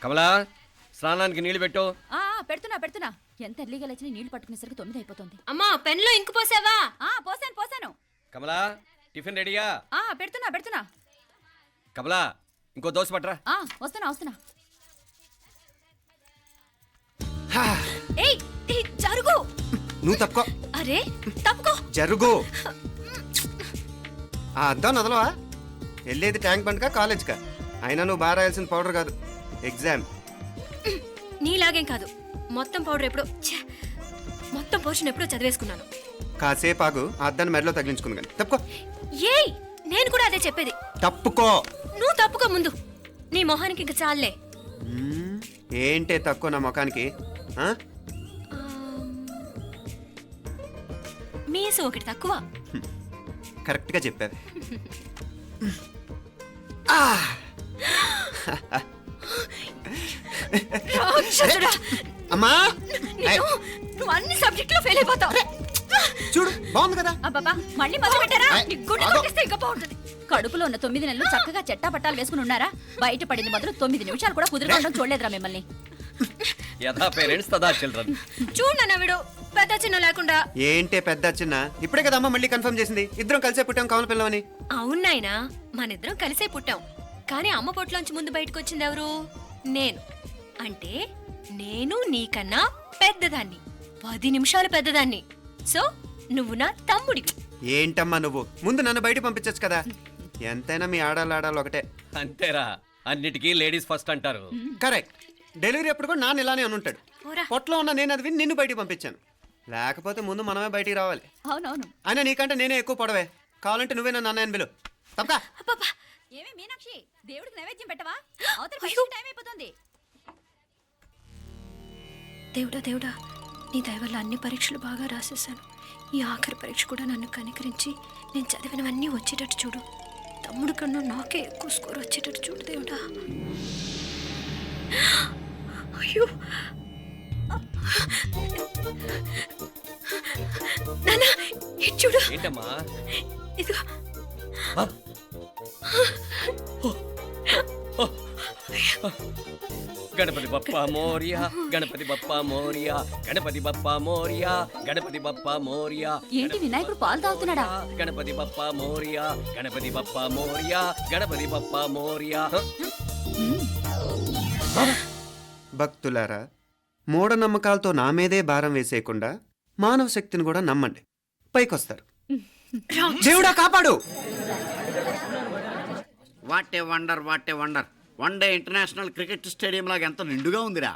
కమలా స్నానానికి నీళ్లు పెట్టు. పెడుతున్నా ఎంత ఎర్లీగా లేచిన నీళ్లు పట్టుకునేసరికి 9 అయిపోతుంది. అమ్మా పెన్లో ఇంకు పోసావా? పోసాను. కమలా టిఫిన్ రెడీయా? పెడుతున్నా. కమలా ఇంకో దోశ పట్రా. వస్తున్నా. ఏయ్ జరుగు. నువ్వు తప్పుకో. అరే తప్పుకో. జరుగు. అద్దం నదలవా? వెళ్ళేది ట్యాంక్ బండ్కా కాలేజ్కా? అయినా నువ్వు బాగా రాయాల్సిన పౌడర్ కాదు, ఎగ్జామ్. నీలాగేం కాదు, మొత్తం పౌడర్ ఎప్పుడో మొత్తం పోర్షన్ ఎప్పుడో చదివేసుకున్నాను. కాసేపు ఆగు, ఆ అద్దాన్ని మెడలో తగిలించుకుంది కానీ. తప్పుకో. ఏయ్ నేను కూడా అదే చెప్పేది. తప్పుకో. నువ్వు తప్పుకో ముందు. నీ మొహానికి ఇంక చాలే. ఏంటే తక్కువ నా ముఖానికి? మీసు ఒకటి తక్కువ. కరెక్ట్గా చెప్పావు. అమ్మా నువ్వు అన్ని సబ్జెక్టులో ఫెయిల్ అయిపోతావు. చూడు బాగుంది కదా. అబ్బబ్బా మళ్ళీ మొదలు పెట్టారా? ఇంకా బాగుంటుంది. కడుపులో ఉన్న 9 నెలలు చక్కగా చెట్టా పట్టాలు వేసుకుని ఉన్నారా? బయట పడింది మొదలు 9 నిమిషాలు కూడా కుదురుకోవడం చూడలేదురా మిమ్మల్ని. యథా పేరెంట్స్ తదా చిల్డ్రన్. చూడు నవ్విడు పెద్ద చిన్న లేకుండా. ఏంటే పెద్ద చిన్న? ఇప్పుడే కదా అమ్మ మళ్ళీ కన్ఫర్మ్ చేసింది, ఇద్దరం కలిసే పుట్టాం కమల పిల్లవని. అవునాయినా, మనిద్దరం కలిసే పుట్టాం. కానీ అమ్మ పొట్లోంచి ముందు బయటకు వచ్చింది ఎవరు? నేను. అంటే నేను నీకన్నా పెద్దదాన్ని, 10 నిమిషాలు పెద్దదాన్ని. సో నువ్వు నా తమ్ముడివి. ఏంటమ్మా నువ్వు? ముందు నన్ను బయట పంపించచ్చు కదా. ఎంతైనా మీ ఆడాలు ఒకటే. అంతేరా, అన్నిటికీ లేడీస్ ఫస్ట్ అంటారు. కరెక్ట్. డెలివరీ అప్పుడు కూడా నాన్న ఇలానే అనుంటాడు. పొట్లో ఉన్న నేను అది విని నిన్ను బయటికి పంపించాను. లేకపోతే ముందు మనమే బయటికి రావాలి. అవునవును. అయినా నీకంటే నేనే ఎక్కువ పొడవే. కావాలంటే నువ్వే నన్ను అన్నయ్యను పిలు. తప్పకా. ఏమి మీనాక్షి, దేవుడికి నైవేద్యం పెట్టవా? టైం అయిపోతుంది. దేవుడా, నీ దయ వల్ల అన్ని పరీక్షలు బాగా రాసేసాను. ఈ ఆఖరి పరీక్ష కూడా నన్ను కనికరించి నేను చదివినవన్నీ వచ్చేటట్టు చూడు. తమ్ముడు కన్నా నాకే ఎక్కువ స్కోర్ వచ్చేటట్టు చూడు దేవుడా. అయ్యో నాన్న, ఇది చూడు. ఏంటమ్మా? ఇదిగో. గణపతి బప్పా మోరియా, గణపతి బప్పా మోరియా, గణపతి బప్పా మోరియా, గణపతి బప్పా మోరియా. ఏంటి వినాయకుడు పాలు తాగుతున్నాడా? గణపతి బప్పా మోరియా, గణపతి బప్పా మోరియా, గణపతి బప్పా మోరియా. భక్తులారా, మూఢనమ్మకాలతో నా మీదే భారం వేసేయకుండా మానవ శక్తిని కూడా నమ్మండి, పైకొస్తారు. దేవుడా కాపాడు. What a wonder, what a wonder. One day international cricket stadium లాగా ఎంత నిండుగా ఉందిరా.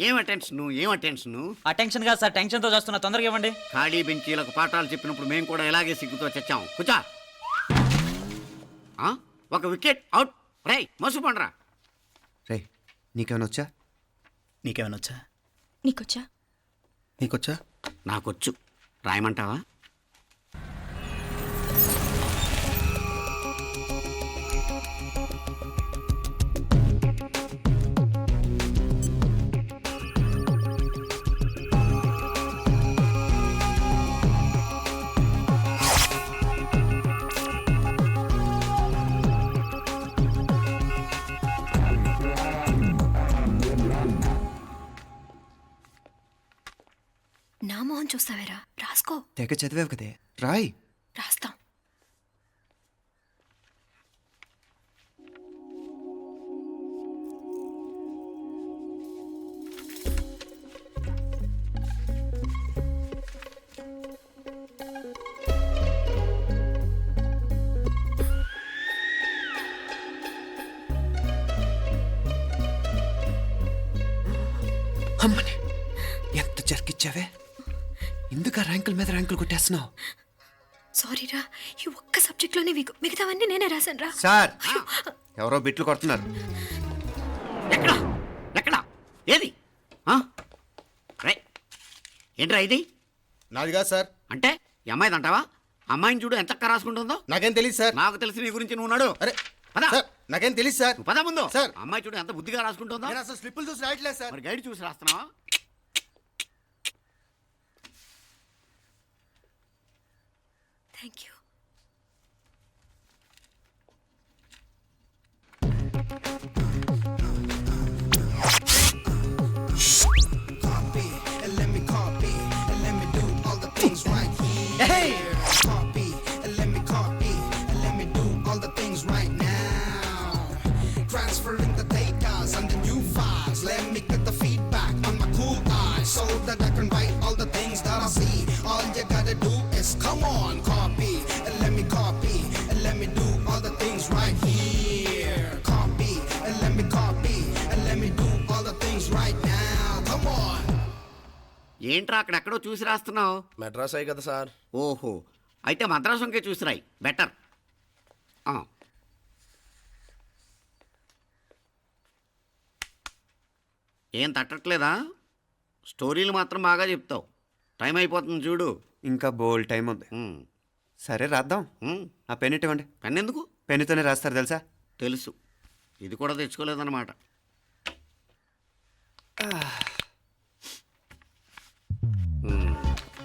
ఏం అటెన్షన్? అటెన్షన్ కాదు సార్, టెన్షన్తో చేస్తున్నా, తొందరగా ఇవ్వండి. ఖాళీ బెంచీలకు పాఠాలు చెప్పినప్పుడు మేము కూడా ఇలాగే సిగ్గుతో చచ్చాం. కూర్చో. ఒక వికెట్ అవుట్. రై మసు పండరా. రే నీకేమైనా వచ్చా? నీకేమైనా వచ్చా? నీకొచ్చా? నాకొచ్చు. రాయమంటావా? నా మొహం చూస్తావేరా? రాసుకో. తెగ చదివావు కదే, రాయ్. రాస్తాం. అమ్మని ఎంత జరికిచ్చావే. ఎందుకు ర్యాంకుల మీద ర్యాంకులు కొట్టేస్తున్నావు? సారీరా, ఈ ఒక్క సబ్జెక్ట్లోనే మిగతావన్నీ నేనే రాశాను రా. సార్, ఎవరో బిట్లు కొడుతున్నారు. ఎక్కడ ఏది? ఏంట్రా ఇది? నాది కాదు సార్. అంటే ఈ అమ్మాయిది అంటావా? అమ్మాయిని చూడు ఎంత రాసుకుంటుందో. నాకేం తెలియదు సార్. నాకు తెలిసి నీ గురించి నువ్వు నాడు. అరే సార్, నాకేం తెలియదు సార్. పద ముందు. సార్, అమ్మాయి చూడు ఎంత బుద్ధిగా రాసుకుంటుందో. నేను అసలు స్లిప్పులు చూసి రాయట్లేదు సార్. మరి గైడ్ చూసి రాస్తున్నావా? Thank you. transferring the data and the new files. Let me get the feedback on my cool eyes so that I can write all the things that I see. All you gotta do is come on, copy, and let me copy, and let me do all the things right here. Copy, and let me copy, and let me do all the things right now. Come on. ఏంట్రా అక్కడెక్కడో చూసి రాస్తున్నావు? మెడ్రాస్ అయ్యి కదా sir. ఓహో, అయితే మద్రాసు వంకే చూసి రాయి, better. ఏం తట్టట్లేదా? స్టోరీలు మాత్రం బాగా చెప్తావు. టైం అయిపోతుంది చూడు. ఇంకా బోల్ టైం ఉంది. సరే రాద్దాం. ఆ పెన్ ఇవ్వండి. పెన్ ఎందుకు? పెన్నుతోనే రాస్తారు తెలుసా? తెలుసు. ఇది కూడా తెచ్చుకోలేదన్నమాట.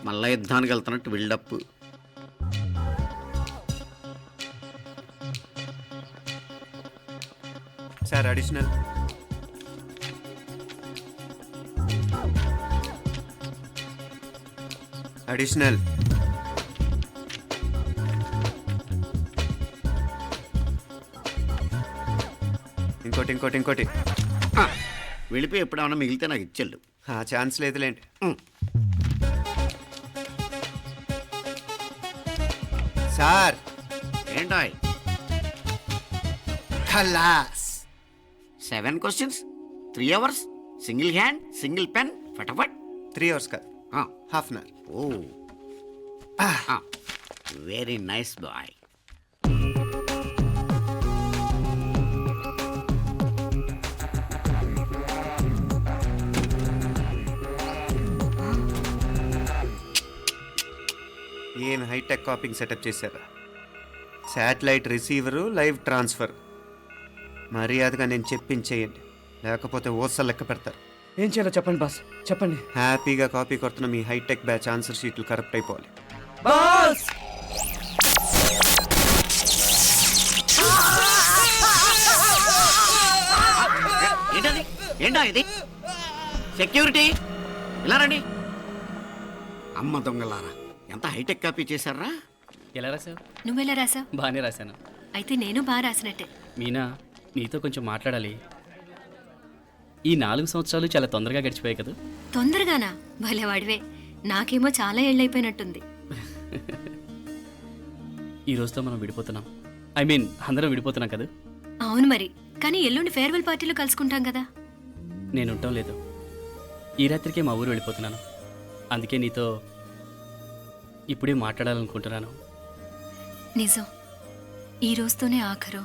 మళ్ళా యుద్ధానికి వెళ్తున్నట్టు బిల్డప్. Sir additional. అడిషనల్. ఇంకోటి ఇంకోటి ఇంకోటి. వెళ్ళిపోయి ఎప్పుడేమన్నా మిగిలితే నాకు ఇచ్చెళ్ళు. ఆ ఛాన్స్ లేదులేండి. సార్ ఏంటాయ్? ఖలాస్. 7 questions, 3 hours, single hand, single pen, ఫటాఫట్. 3 hours కాదు, half an hour. Oh, very nice boy. ఏం హైటెక్ కాపింగ్ సెటప్ చేశారా? Satellite receiver, live transfer. మర్యాదగా నేను చెప్పించేయండి, లేకపోతే ఓసలు లెక్క పెడతారు. ఏం చేయాలో చెప్పండి బాస్, చెప్పండి. హ్యాపీగా కాపీ కొడుతున్న మీ హైటెక్ బ్యాచ్ ఆన్సర్ షీట్లు కరెక్ట్ అయిపోవాలి. బాస్ ఏంటది? ఏంటా ఇది? సెక్యూరిటీ ఇలా రండి. అమ్మ దొంగలారా, ఎంత హైటెక్ కాపీ చేశారా? ఎలా రాసావు? నువ్వెలా రాసావు? బాగానే రాశాను. అయితే నేను బాగా రాసినట్టే. మీనా, నీతో కొంచెం మాట్లాడాలి. ఈ 4 సంవత్సరాలు చాలా తొందరగా గడిచిపోయాయి కదా. తొందరగానా? భలేవాడివే. నాకేమో చాలా ఏళ్ళైపోయినట్టుంది. ఈ రోజుతో మనం విడిపోతున్నాం. ఐ మీన్ అందరం విడిపోతున్నాం కదా. అవును మరి, కానీ ఎల్లుండి ఫేర్వెల్ పార్టీలో కలుసుకుంటాం కదా. నేను ఉండటం లేదు. ఈ రాత్రికే మా ఊరు వెళ్ళిపోతున్నాను. అందుకే నీతో ఇప్పుడే మాట్లాడాలనుకుంటున్నాను. నిజం, ఈ రోజుతోనే ఆఖరు.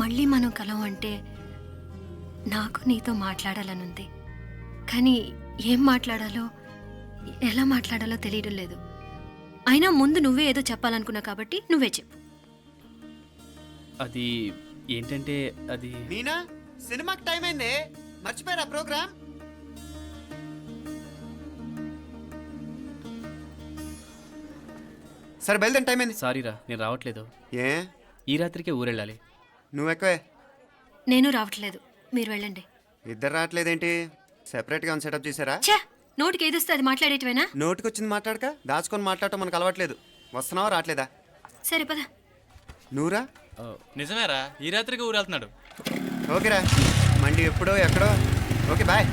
మళ్ళీ మనం కలం అంటే నాకు నీతో మాట్లాడాలనుంది. కానీ ఏం మాట్లాడాలో, ఎలా మాట్లాడాలో తెలియడం లేదు. అయినా ముందు నువ్వే ఏదో చెప్పాలనుకున్నా కాబట్టి నువ్వే చెప్పు. అది ఏంటంటే అది మీనా, సినిమాకి టైం అయింది, మర్చిపోయారా ప్రోగ్రామ్? సరే బయలుదేరి, టైం అయింది. సారీరా, నేను రావట్లేదు. ఏ? ఈ రాత్రికే ఊరెళ్ళాలి. నువ్వు ఎక్కువే. నేను రావట్లేదు, మీరు వెళ్ళండి. ఇద్దరు రావట్లేదేంటి? సెపరేట్గా సెటప్ చేశారా? ఛే, నోటికి ఏదొస్తే అది మాట్లాడేటివేనా? నోటికి వచ్చింది మాట్లాడక దాచుకొని మాట్లాడటం మనకు అలవాట్లేదు. వస్తున్నావా రావట్లేదా? సరే పద. నువ్వురా. నిజమేరా, ఈ రాత్రికి ఊరు వెళ్తున్నాడు. ఓకేరా, మండి ఎప్పుడో ఎక్కడో. Okay bye.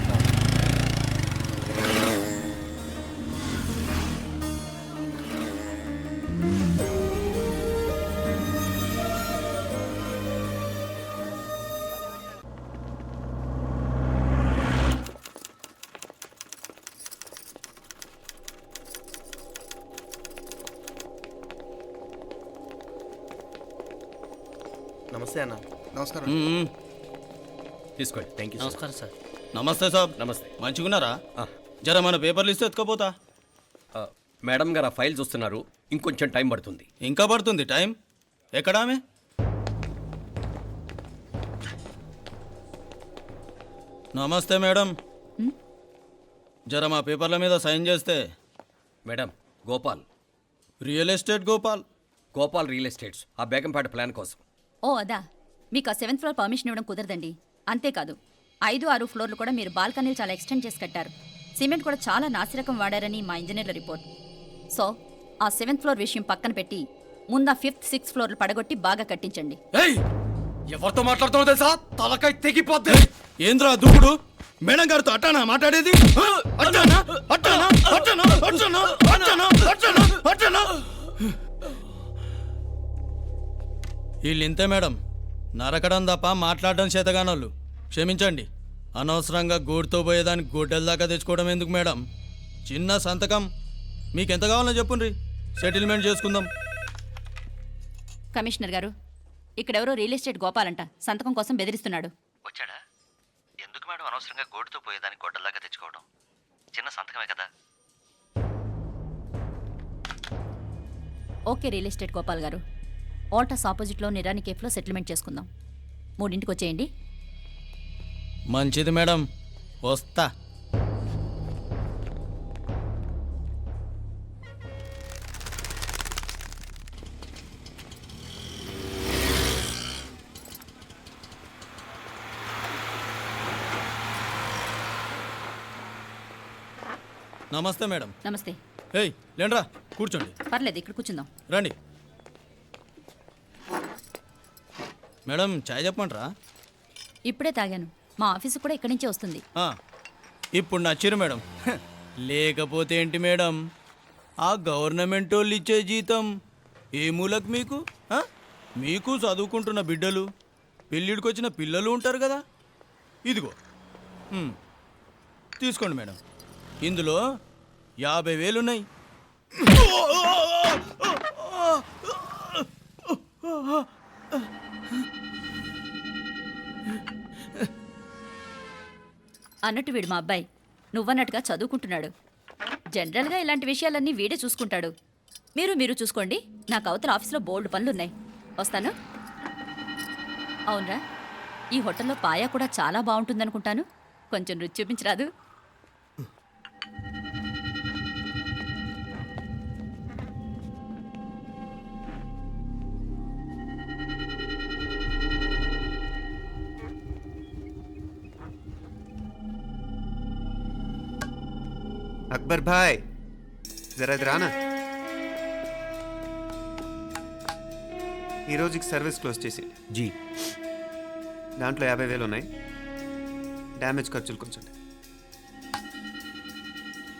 నమస్తే అన్న. నమస్కారం. తీసుకోండి. Thank you. నమస్కారం సార్. నమస్తే సాబ్. నమస్తే. మంచిగున్నారా? జర మన పేపర్లు ఇస్తే ఎత్తుకోపోతా. మేడం గారు ఆ ఫైల్ చూస్తున్నారు, ఇంకొంచెం టైం పడుతుంది. ఇంకా పడుతుంది టైం? ఎక్కడా ఆమె? నమస్తే మేడం, జర మా పేపర్ల మీద సైన్ చేస్తే. Madam, Gopal. Real estate Gopal. Gopal real estates, ఆ బేగంపేట ప్లాన్ కోసం. ఓ అదా, మీకు ఆ 7th ఫ్లోర్ పర్మిషన్ ఇవ్వడం కుదరదండి. అంతేకాదు 5, 6 ఫ్లోర్లు కూడా మీరు బాల్కనీలు చాలా ఎక్స్టెండ్ చేసి కట్టారు. సిమెంట్ కూడా చాలా నాసిరకం వాడారని మా ఇంజనీర్ల రిపోర్ట్. సో ఆ 7th ఫ్లోర్ విషయం పక్కన పెట్టి ముందు ఆ 5th, 6th ఫ్లోర్లు పడగొట్టి బాగా కట్టించండి. ఏయ్, ఎవరితో మాట్లాడుతున్నావు తెలుసా? తలకాయ తెగిపోద్ది. ఏంద్రా దూకుడు? మేడం గారితో అట్టానా మాట్లాడేది? అట్టానా అట్టానా అట్టానా అట్టానా అట్టానా అట్టానా అట్టానా? వీళ్ళు ఇంతే మేడం, నరకడం తప్ప మాట్లాడడం చేతగానోళ్ళు. క్షమించండి, అనవసరంగా గోడుతో పోయేదానికి గొడ్డల దాకా తెచ్చుకోవడం ఎందుకు మేడం? చిన్న సంతకం మీకు ఎంత కావాలో చెప్పుండ్రి, సెటిల్మెంట్ చేసుకుందాం. కమిషనర్ గారు, ఇక్కడెవరో రియల్ ఎస్టేట్ గోపాలంట సంతకం కోసం బెదిరిస్తున్నాడు. వచ్చాడా? ఎందుకు మేడం అనవసరంగా గోడుతో పోయేదానికి గొడ్డల్లాగా తెచ్చుకోవడం? చిన్న సంతకమే కదా. ఓకే రియల్ ఎస్టేట్ గోపాల్ గారు, ఆల్టాస్ ఆపోజిట్లో నిరాని కేఫ్లో సెటిల్మెంట్ చేసుకుందాం. 3ంటికి వచ్చేయండి. మంచిది మేడం, వస్తా. నమస్తే మేడం. నమస్తే. ఏయ్ లేండ్రా, కూర్చోండి. పర్లేదు, ఇక్కడ కూర్చుందాం. రండి మేడం, చాయ్ చెప్పమంటారా? ఇప్పుడే తాగాను. మా ఆఫీసు కూడా ఇక్కడి నుంచే వస్తుంది. ఇప్పుడు నచ్చిరు మేడం. లేకపోతే ఏంటి మేడం, ఆ గవర్నమెంట్ వాళ్ళు ఇచ్చే జీతం ఏ మూలకు మీకు? మీకు చదువుకుంటున్న బిడ్డలు, పెళ్ళిడికి వచ్చిన పిల్లలు ఉంటారు కదా. ఇదిగో తీసుకోండి మేడం, ఇందులో 50,000 ఉన్నాయి. అన్నట్టు వీడు మా అబ్బాయి నువ్వన్నట్టుగా చదువుకుంటున్నాడు. జనరల్గా ఇలాంటి విషయాలన్నీ వీడే చూసుకుంటాడు. మీరు చూసుకోండి. నాకు అవతల ఆఫీస్లో బోల్డ్ పనులున్నాయి. వస్తాను. అవునరా, ఈ హోటల్లో పాయా కూడా చాలా బాగుంటుందనుకుంటాను. కొంచెం రుచి చూపించరాదు? అక్బర్ భాయ్, జరా ఇది రానా. ఈ రోజుకి సర్వీస్ క్లోజ్ చేసి జీ. దాంట్లో 50,000 ఉన్నాయి. డ్యామేజ్ ఖర్చులు కొంచెం.